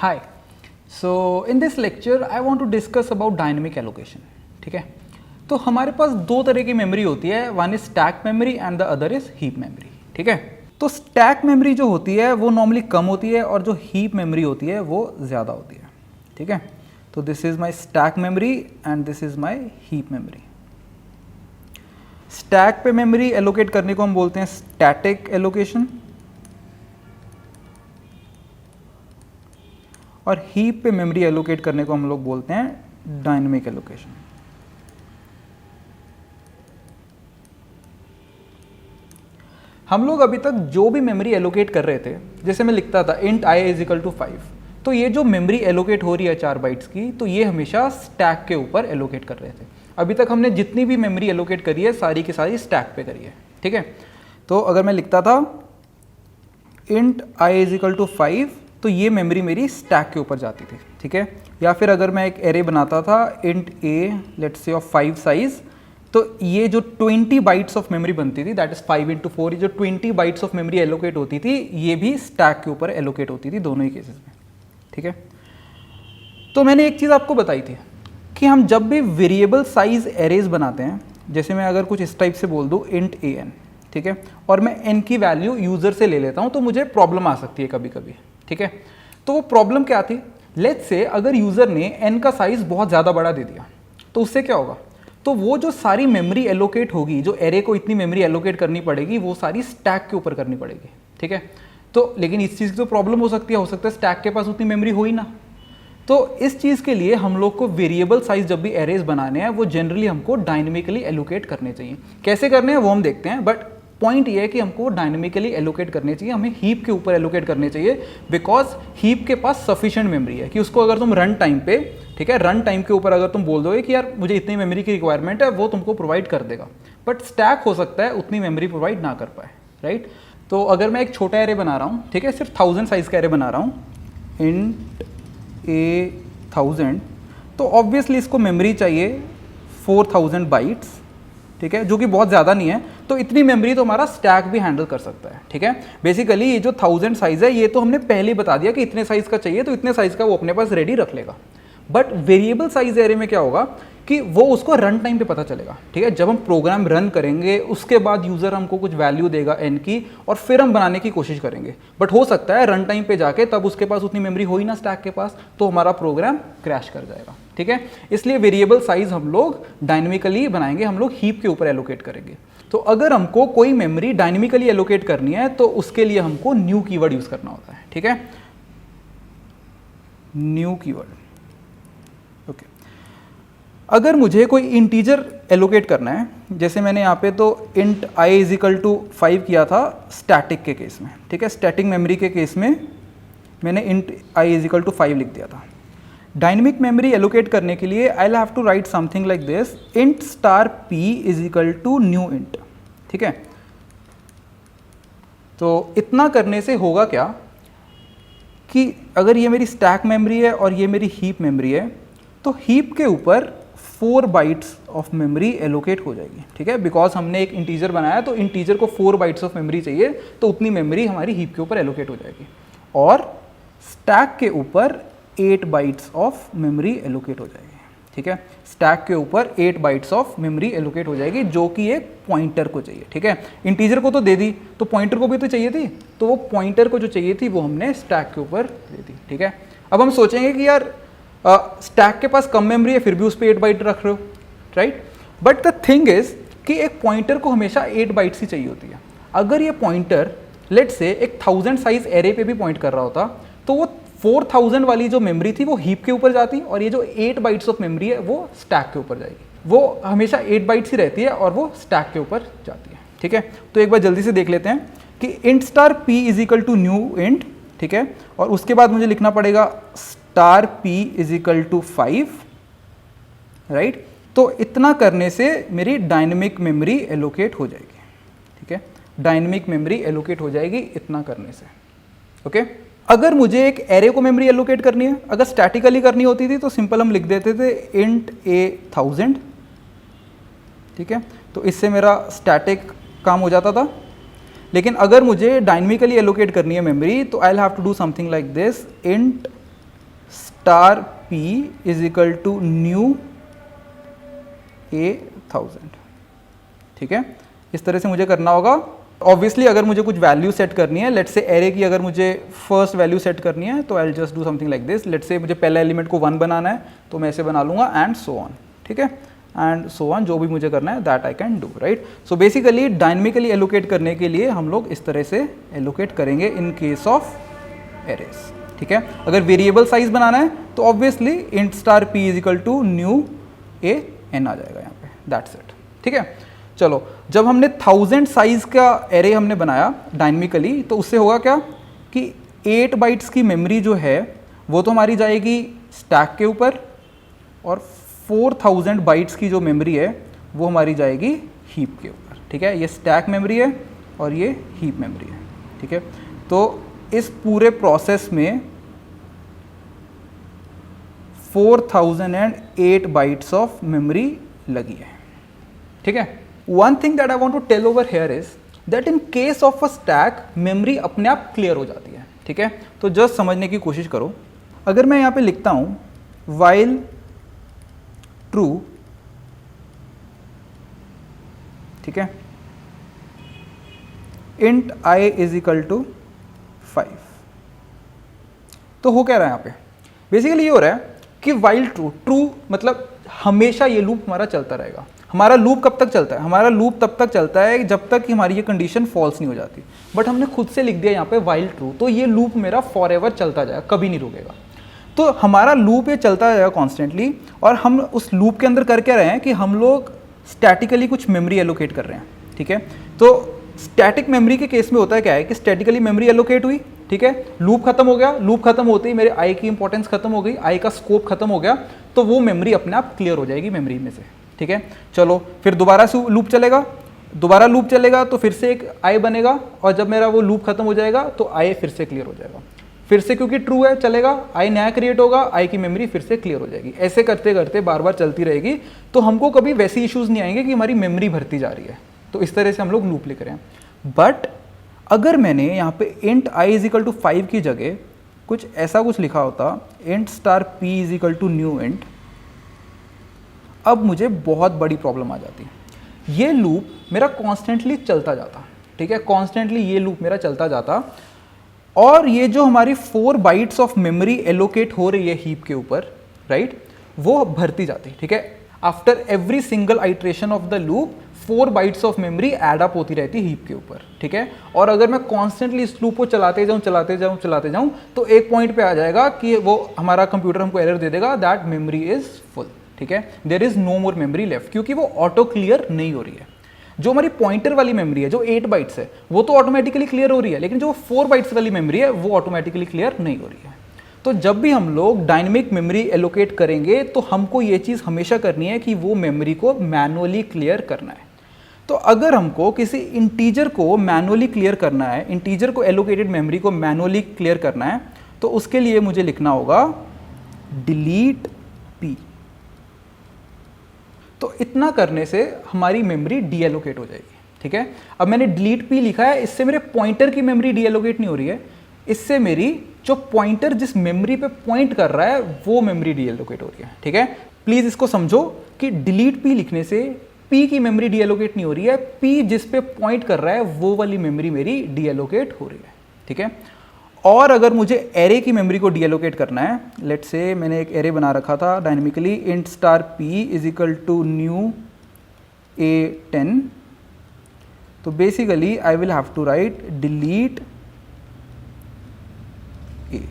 Hi. So in this lecture I want to discuss about dynamic allocation. ठीक है, तो हमारे पास दो तरह की मेमोरी होती है, one is stack memory and the other is heap memory. ठीक है, तो स्टैक मेमोरी जो होती है वो नॉर्मली कम होती है और जो हीप मेमोरी होती है वो ज़्यादा होती है. ठीक है, तो this is my stack memory and this is my heap memory. Stack पे मेमोरी एलोकेट करने को हम बोलते हैं स्टैटिक एलोकेशन और हीप पे मेमोरी एलोकेट करने को हम लोग बोलते हैं डायनेमिक एलोकेशन. हम लोग अभी तक जो भी मेमोरी एलोकेट कर रहे थे, जैसे मैं लिखता था int i is equal to 5, तो ये जो मेमोरी एलोकेट हो रही है 4 बाइट्स की, तो ये हमेशा स्टैक के ऊपर एलोकेट कर रहे थे. अभी तक हमने जितनी भी मेमोरी एलोकेट करी है सारी की सारी स्टैक पे करी है. ठीक है, तो अगर मैं लिखता था int i is equal to 5, तो ये मेमोरी मेरी स्टैक के ऊपर जाती थी. ठीक है, या फिर अगर मैं एक एरे बनाता था int a let's say of 5 size, तो ये जो 20 बाइट्स ऑफ मेमोरी बनती थी, दैट इज 5 into 4, ये जो 20 बाइट्स ऑफ मेमोरी एलोकेट होती थी ये भी स्टैक के ऊपर एलोकेट होती थी दोनों ही केसेस में. ठीक है, तो मैंने एक चीज़ आपको बताई थी कि हम जब भी वेरिएबल साइज एरेज बनाते हैं, जैसे मैं अगर कुछ इस टाइप से बोल दूँ int an, ठीक है, और मैं n की वैल्यू यूज़र से ले लेता हूँ, तो मुझे प्रॉब्लम आ सकती है कभी कभी. ठीक है, तो वो प्रॉब्लम क्या थी, लेट्स से अगर यूज़र ने n का साइज़ बहुत ज़्यादा बड़ा दे दिया, तो उससे क्या होगा, तो वो जो सारी मेमोरी एलोकेट होगी, जो एरे को इतनी मेमोरी एलोकेट करनी पड़ेगी, वो सारी स्टैक के ऊपर करनी पड़ेगी. ठीक है, तो लेकिन इस चीज़ की तो प्रॉब्लम हो सकती है स्टैक के पास उतनी मेमोरी हो ही ना. तो इस चीज़ के लिए हम लोग को वेरिएबल साइज जब भी एरेज बनाने हैं, वो जनरली हमको डायनेमिकली एलोकेट करने चाहिए. कैसे करने हैं वो हम देखते हैं, बट पॉइंट ये है कि हमको डायनेमिकली एलोकेट करने चाहिए, हमें हीप के ऊपर एलोकेट करने चाहिए, बिकॉज हीप के पास सफिशिएंट मेमोरी है कि उसको अगर तुम रन टाइम पे, ठीक है, रन टाइम के ऊपर अगर तुम बोल दोगे कि यार मुझे इतनी मेमोरी की रिक्वायरमेंट है, वो तुमको प्रोवाइड कर देगा. बट स्टैक हो सकता है उतनी मेमोरी प्रोवाइड ना कर पाए. राइट, तो अगर मैं एक छोटा एरे बना रहा हूँ, ठीक है, सिर्फ 1000 साइज का एरे बना रहा हूँ int a 1000, तो ऑब्वियसली इसको मेमोरी चाहिए 4000 बाइट्स. ठीक है, जो कि बहुत ज़्यादा नहीं है, तो इतनी मेमोरी तो हमारा स्टैक भी हैंडल कर सकता है. ठीक है, बेसिकली ये जो 1000 साइज़ है ये तो हमने पहले ही बता दिया कि इतने साइज़ का चाहिए, तो इतने साइज़ का वो अपने पास रेडी रख लेगा. बट वेरिएबल साइज एरे में क्या होगा कि वो उसको रन टाइम पे पता चलेगा. ठीक है, जब हम प्रोग्राम रन करेंगे उसके बाद यूज़र हमको कुछ वैल्यू देगा n की, और फिर हम बनाने की कोशिश करेंगे. बट हो सकता है रन टाइम पे जाके तब उसके पास उतनी मेमोरी हो ही ना स्टैक के पास, तो हमारा प्रोग्राम क्रैश कर जाएगा. ठीक है, इसलिए वेरिएबल साइज हम लोग डायनेमिकली बनाएंगे, हम लोग हीप के ऊपर एलोकेट करेंगे. तो अगर हमको कोई मेमोरी डायनेमिकली एलोकेट करनी है तो उसके लिए हमको न्यू कीवर्ड यूज़ करना होता है. ठीक है, न्यू कीवर्ड. ओके, अगर मुझे कोई इंटीजर एलोकेट करना है, जैसे मैंने यहाँ पे तो int i is equal to 5 किया था स्टैटिक के केस में. ठीक है, स्टैटिक मेमोरी के केस में मैंने int i is equal to 5 लिख दिया था. डायनेमिक मेमोरी एलोकेट करने के लिए I will have to write something like this, int star p is equal to new int. ठीक है, तो इतना करने से होगा क्या कि अगर ये मेरी स्टैक मेमोरी है और ये मेरी हीप मेमोरी है, तो हीप के ऊपर 4 बाइट्स ऑफ मेमोरी एलोकेट हो जाएगी. ठीक है, बिकॉज हमने एक इंटीजर बनाया, तो इंटीजर को 4 बाइट्स ऑफ मेमोरी चाहिए, तो उतनी मेमोरी हमारी हीप के ऊपर एलोकेट हो जाएगी. और स्टैक के ऊपर 8 बाइट्स ऑफ मेमोरी एलोकेट हो जाएगी. ठीक है, स्टैक के ऊपर 8 बाइट्स ऑफ मेमोरी एलोकेट हो जाएगी, जो कि एक पॉइंटर को चाहिए. ठीक है, इंटीजर को तो दे दी, तो पॉइंटर को भी तो चाहिए थी, तो वो पॉइंटर को जो चाहिए थी वो हमने स्टैक के ऊपर दे दी. ठीक है, अब हम सोचेंगे कि यार स्टैक के पास कम मेमोरी है फिर भी उस पर 8 बाइट रख रहे हो. Right, but the thing is कि एक पॉइंटर को हमेशा 8 बाइट्स ही चाहिए होती है. अगर ये पॉइंटर लेट से एक 1000 साइज एरे पे भी पॉइंट कर रहा होता, तो वो 4000 वाली जो मेमोरी थी वो हीप के ऊपर जाती, और ये जो 8 बाइट्स ऑफ मेमोरी है वो स्टैक के ऊपर जाएगी. वो हमेशा 8 बाइट्स ही रहती है और वो स्टैक के ऊपर जाती है. ठीक है, तो एक बार जल्दी से देख लेते हैं कि int star p is equal to new int. ठीक है, और उसके बाद मुझे लिखना पड़ेगा star p is equal to 5. Right, तो इतना करने से मेरी डायनेमिक मेमोरी एलोकेट हो जाएगी. ठीक है, डायनेमिक मेमोरी एलोकेट हो जाएगी इतना करने से. ओके, अगर मुझे एक एरे को मेमोरी एलोकेट करनी है, अगर स्टैटिकली करनी होती थी तो सिंपल हम लिख देते थे int a 1000. ठीक है, तो इससे मेरा स्टैटिक काम हो जाता था. लेकिन अगर मुझे डायनेमिकली एलोकेट करनी है मेमोरी, तो I will have to do something like this, int star P is equal to new A1000, ठीक है। इस तरह से मुझे करना होगा। ऑब्वियसली अगर मुझे कुछ वैल्यू सेट करनी है, लेट्स से एरे की अगर मुझे फर्स्ट वैल्यू सेट करनी है तो I will just do something like this. Let's say मुझे पहला एलिमेंट को 1 बनाना है तो मैं ऐसे बना लूँगा एंड सो ऑन, ठीक है, एंड सो ऑन, जो भी मुझे करना है that I can do, right. So basically dynamically allocate करने के लिए हम लोग इस तरह से एलोकेट करेंगे इन केस ऑफ एरेस, ठीक है। अगर वेरिएबल साइज बनाना है तो obviously int star P is equal to new AN आ जाएगा यहाँ पे, दैट्स इट, ठीक है। चलो, जब हमने 1000 साइज का एरे हमने बनाया डायनेमिकली तो उससे होगा क्या कि 8 बाइट्स की मेमोरी जो है वो तो हमारी जाएगी स्टैक के ऊपर, और 4000 बाइट्स की जो मेमोरी है वो हमारी जाएगी हीप के ऊपर, ठीक है। ये स्टैक मेमोरी है और ये हीप मेमोरी है, ठीक है। तो इस पूरे प्रोसेस में 4008 बाइट्स ऑफ मेमोरी लगी है, ठीक है। One thing that I want to tell over here is that in case of a stack memory अपने आप क्लियर हो जाती है, ठीक है। तो जस्ट समझने की कोशिश करो। अगर मैं यहाँ पे लिखता हूँ while ट्रू, ठीक है, int I is equal to 5, तो हो क्या रहा है यहाँ पे, बेसिकली ये हो रहा है कि while ट्रू मतलब हमेशा ये लूप हमारा चलता रहेगा। हमारा लूप कब तक चलता है? हमारा लूप तब तक चलता है जब तक कि हमारी ये कंडीशन फॉल्स नहीं हो जाती। बट हमने खुद से लिख दिया यहाँ पे while ट्रू, तो ये लूप मेरा फॉरएवर चलता जाएगा, कभी नहीं रुकेगा। तो हमारा लूप ये चलता जाएगा कॉन्स्टेंटली, और हम उस लूप के अंदर कर क्या रहे हैं कि हम लोग स्टैटिकली कुछ मेमोरी एलोकेट कर रहे हैं, ठीक है। तो स्टैटिक मेमोरी के केस में होता है क्या है कि स्टैटिकली मेमोरी एलोकेट हुई, ठीक है, लूप खत्म हो गया, लूप खत्म होते ही मेरे आई की इंपॉर्टेंस खत्म हो गई, आई का स्कोप खत्म हो गया, तो वो मेमोरी अपने आप क्लियर हो जाएगी मेमोरी में से, ठीक है। चलो, फिर दोबारा से लूप चलेगा, दोबारा लूप चलेगा तो फिर से एक आई बनेगा, और जब मेरा वो लूप खत्म हो जाएगा तो आई फिर से क्लियर हो जाएगा, फिर से क्योंकि ट्रू है चलेगा, आई नया क्रिएट होगा, आई की मेमोरी फिर से क्लियर हो जाएगी। ऐसे करते करते बार बार चलती रहेगी, तो हमको कभी वैसे इश्यूज नहीं आएंगे कि हमारी मेमोरी भरती जा रही है। तो इस तरह से हम लोग लूप लिख रहे हैं। बट अगर मैंने यहाँ पे int I is equal to 5 की जगह कुछ ऐसा कुछ लिखा होता, int star P is equal to new int, अब मुझे बहुत बड़ी प्रॉब्लम आ जाती है। ये लूप मेरा कॉन्स्टेंटली चलता जाता, ठीक है, कॉन्स्टेंटली ये लूप मेरा चलता जाता, और ये जो हमारी 4 बाइट्स ऑफ मेमोरी एलोकेट हो रही है हीप के ऊपर, राइट, वो भरती जाती, ठीक है। After every single iteration of the loop 4 bytes of memory aid up होती रहती है हीप के ऊपर, ठीक है। और अगर मैं कॉन्स्टेंटली इस लूप को चलाते जाऊं तो एक पॉइंट पे आ जाएगा कि वो हमारा कंप्यूटर हमको एरर दे देगा दैट मेमोरी इज फुल, ठीक है, there is no more memory left, क्योंकि वो ऑटो क्लियर नहीं हो रही है। जो हमारी पॉइंटर वाली मेमोरी है, जो 8 बाइट्स है, वो तो ऑटोमेटिकली क्लियर हो रही है, लेकिन जो 4 बाइट्स वाली मेमोरी है वो ऑटोमेटिकली क्लियर नहीं हो रही है। तो जब भी हम लोग डायनेमिक मेमोरी एलोकेट करेंगे तो हमको ये चीज़ हमेशा करनी है कि वो मेमोरी को मैनुअली क्लियर करना है। तो अगर हमको किसी इंटीजर को मैनुअली क्लियर करना है, इंटीजर को एलोकेटेड मेमोरी को मैनुअली क्लियर करना है, तो उसके लिए मुझे लिखना होगा डिलीट पी। तो इतना करने से हमारी मेमोरी डीएलोकेट हो जाएगी, ठीक है। अब मैंने डिलीट पी लिखा है, इससे मेरे पॉइंटर की मेमोरी डीएलोकेट नहीं हो रही है, इससे मेरी जो पॉइंटर जिस मेमोरी पे पॉइंट कर रहा है वो मेमोरी डीएलोकेट हो रही है, ठीक है। प्लीज इसको समझो कि डिलीट पी लिखने से पी की मेमोरी डीएलोकेट नहीं हो रही है, पी जिस पे पॉइंट कर रहा है वो वाली मेमोरी मेरी डीएलोकेट हो रही है, ठीक है। और अगर मुझे एरे की मेमोरी को डीएलोकेट करना है, लेट्स से मैंने एक एरे बना रखा था dynamically, int star P is equal to new A10, तो basically I will have to write delete A.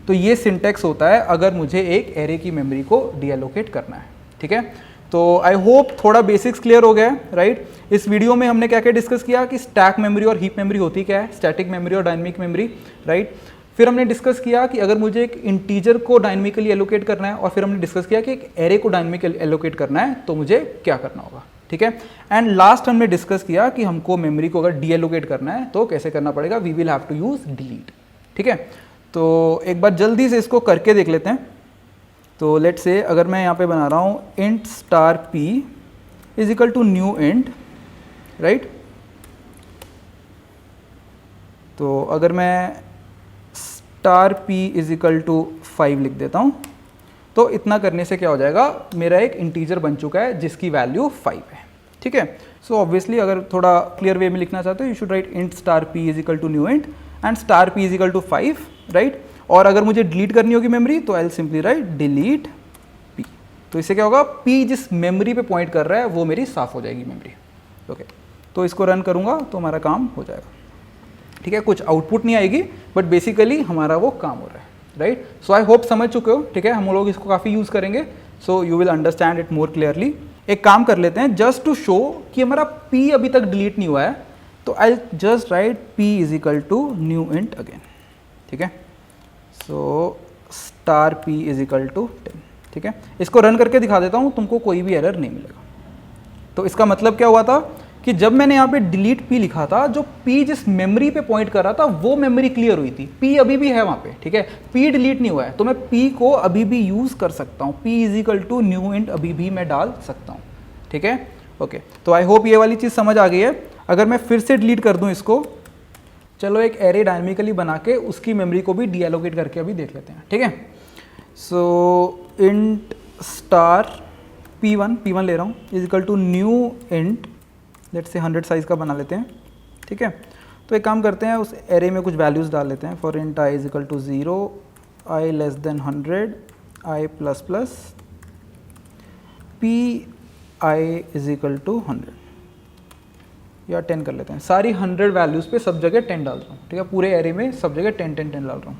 तो ये सिंटेक्स होता है अगर मुझे एक एरे की मेमोरी को डीएलोकेट करना है, ठीक है। तो आई होप थोड़ा बेसिक्स क्लियर हो गया है, राइट। इस वीडियो में हमने क्या क्या डिस्कस किया कि स्टैक मेमोरी और हीप मेमोरी होती क्या है, स्टैटिक मेमोरी और डायनेमिक मेमोरी, राइट। फिर हमने डिस्कस किया कि अगर मुझे एक इंटीजर को डायनेमिकली एलोकेट करना है, और फिर हमने डिस्कस किया कि एक एरे को डायनेमिकली एलोकेट करना है तो मुझे क्या करना होगा, ठीक है। एंड लास्ट हमने डिस्कस किया कि हमको मेमोरी को अगर डीएलोकेट करना है तो कैसे करना पड़ेगा, we will have to use delete, ठीक है। तो एक बार जल्दी से इसको करके देख लेते हैं। तो लेट्स से अगर मैं यहाँ पे बना रहा हूँ int star P is equal to new int, right. तो अगर मैं star P is equal to 5 लिख देता हूँ। तो इतना करने से क्या हो जाएगा, मेरा एक इंटीजर बन चुका है जिसकी वैल्यू 5 है। ठीक है, सो ऑब्वियसली अगर थोड़ा क्लियर वे में लिखना चाहते हो you should write int star P is equal to new int and star P is equal to 5, right. और अगर मुझे डिलीट करनी होगी मेमोरी तो I will simply write delete P. तो इससे क्या होगा, पी जिस मेमोरी पे पॉइंट कर रहा है वो मेरी साफ हो जाएगी मेमोरी। ओके, तो इसको रन करूँगा तो हमारा काम हो जाएगा। ठीक है, कुछ आउटपुट नहीं आएगी बट बेसिकली हमारा वो काम हो रहा है, राइट। सो आई होप समझ चुके हो। ठीक है, हम लोग इसको काफ़ी यूज़ करेंगे, so you will understand it more clearly. एक काम कर लेते हैं, जस्ट टू शो कि हमारा p अभी तक डिलीट नहीं हुआ है, तो I just write p is equal to new int again. ठीक है, so star p is equal to 10। ठीक है, इसको रन करके दिखा देता हूँ, तुमको कोई भी एरर नहीं मिलेगा। तो इसका मतलब क्या हुआ था कि जब मैंने यहाँ पे डिलीट p लिखा था, जो p जिस मेमोरी पे पॉइंट कर रहा था वो मेमोरी क्लियर हुई थी, p अभी भी है वहाँ पे। ठीक है, p डिलीट नहीं हुआ है तो मैं p को अभी भी यूज़ कर सकता हूँ, p is equal to new int अभी भी मैं डाल सकता हूँ। ठीक है, ओके, तो आई होप ये वाली चीज़ समझ आ गई है। अगर मैं फिर से डिलीट कर दूँ इसको, चलो एक एरे डायनेमिकली बना के उसकी मेमोरी को भी डीएलोकेट करके अभी देख लेते हैं। ठीक है, सो इंट स्टार p1 ले रहा हूँ is equal to new int, let's say 100 size का बना लेते हैं। ठीक है, तो एक काम करते हैं, उस एरे में कुछ वैल्यूज़ डाल लेते हैं। For int I is equal to 0, i less than 100, i plus plus, p i is equal to 100 या 10 कर लेते हैं। सारी 100 वैल्यूज़ पे सब जगह 10 डाल रहा हूँ। ठीक है, पूरे एरे में सब जगह 10 10 10 डाल रहा हूँ।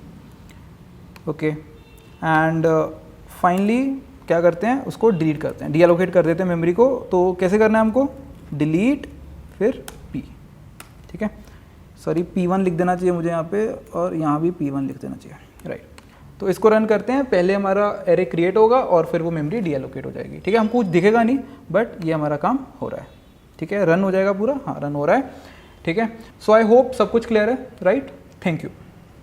ओके, एंड फाइनली क्या करते हैं, उसको डिलीट करते हैं, डीएलोकेट कर देते हैं मेमोरी को। तो कैसे करना है हमको, डिलीट फिर p। ठीक है, सॉरी p1 लिख देना चाहिए मुझे यहाँ पे, और यहाँ भी p1 लिख देना चाहिए, राइट। तो इसको रन करते हैं, पहले हमारा एरे क्रिएट होगा और फिर वो मेमोरी डीएलोकेट हो जाएगी। ठीक है, हमको कुछ दिखेगा नहीं बट ये हमारा काम हो रहा है। ठीक है, रन हो जाएगा पूरा, हाँ रन हो रहा है। ठीक है, सो आई होप सब कुछ क्लियर है, राइट। Thank you.